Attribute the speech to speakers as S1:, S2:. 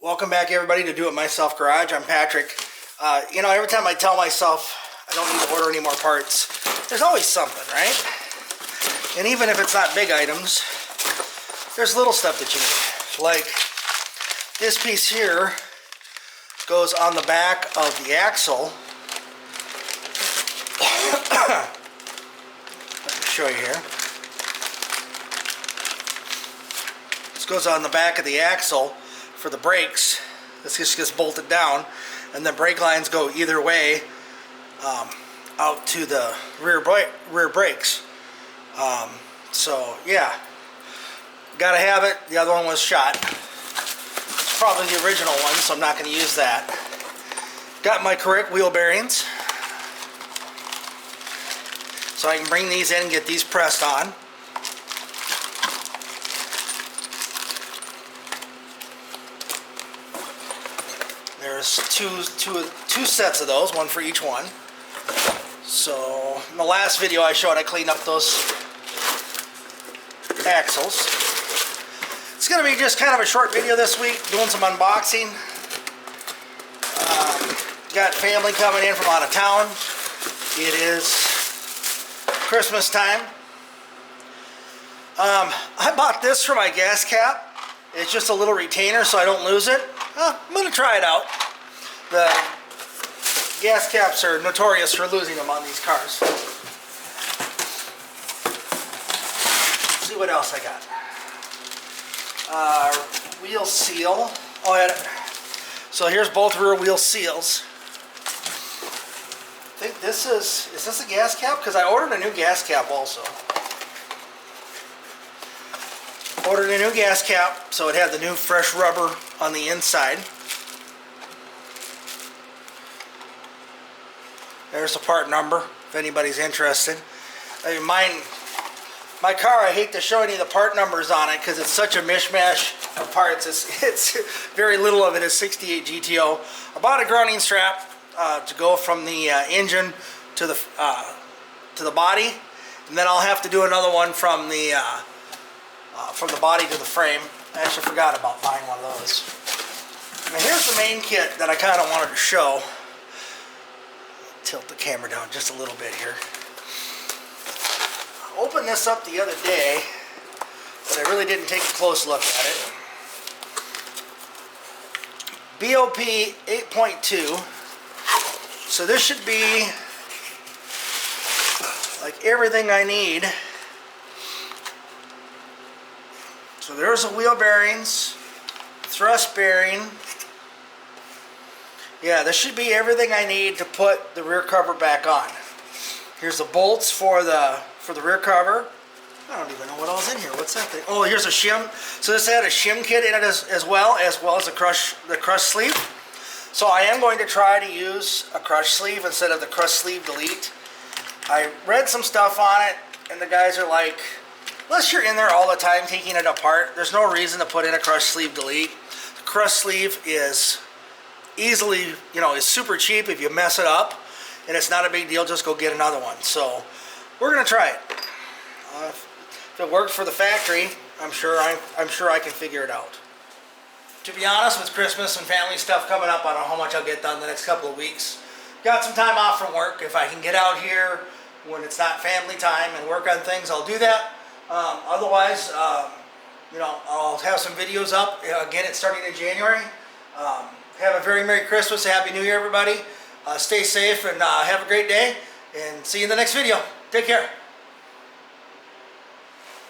S1: Welcome back, everybody, to Do It Myself Garage. I'm Patrick. Every time I tell myself I don't need to order any more parts, there's always something, right? And even if it's not big items, there's little stuff that you need. Like this piece here goes on the back of the axle. Let me show you here. This goes on the back of the axle for the brakes. This just gets bolted down, and the brake lines go either way out to the rear brakes. So yeah, gotta have it. The other one was shot. It's probably the original one, so I'm not going to use that. Got my correct wheel bearings, so I can bring these in and get these pressed on. There's two sets of those, one for each one. So in the last video I showed, I cleaned up those axles. It's going to be just kind of a short video this week, doing some unboxing. Got family coming in from out of town. It is Christmas time. I bought this for my gas cap. It's just a little retainer so I don't lose it. I'm going to try it out. The gas caps are notorious for losing them on these cars. Let's see what else I got. Wheel seal. Oh, yeah. So here's both rear wheel seals. I think this is this a gas cap? Because I ordered a new gas cap also. Ordered a new gas cap, so it had the new fresh rubber on the inside. There's the part number, if anybody's interested. I mean, my car, I hate to show any of the part numbers on it because it's such a mishmash of parts. It's very little of it is 68 GTO. I bought a grounding strap to go from the engine to the body, and then I'll have to do another one from the body to the frame. I actually forgot about buying one of those. Now here's the main kit that I kind of wanted to show. Tilt the camera down just a little bit here. I opened this up the other day, but I really didn't take a close look at it. BOP 8.2. So this should be like everything I need. So there's the wheel bearings, thrust bearing. Yeah, this should be everything I need to put the rear cover back on. Here's the bolts for the rear cover. I don't even know what else in here. What's that thing? Oh, here's a shim. So this had a shim kit in it as well as the crush sleeve. So I am going to try to use a crush sleeve instead of the crush sleeve delete. I read some stuff on it, and the guys are like, unless you're in there all the time taking it apart, there's no reason to put in a crush sleeve delete. The crush sleeve is easily, is super cheap if you mess it up, and it's not a big deal. Just go get another one. So we're gonna try it. If it worked for the factory, I'm sure I can figure it out. To be honest, with Christmas and family stuff coming up, I don't know how much I'll get done the next couple of weeks. Got some time off from work. If I can get out here when it's not family time and work on things, I'll do that. Otherwise, I'll have some videos up. Again, it's starting in January. Have a very Merry Christmas, Happy New Year, everybody. Stay safe and have a great day. And see you in the next video. Take care.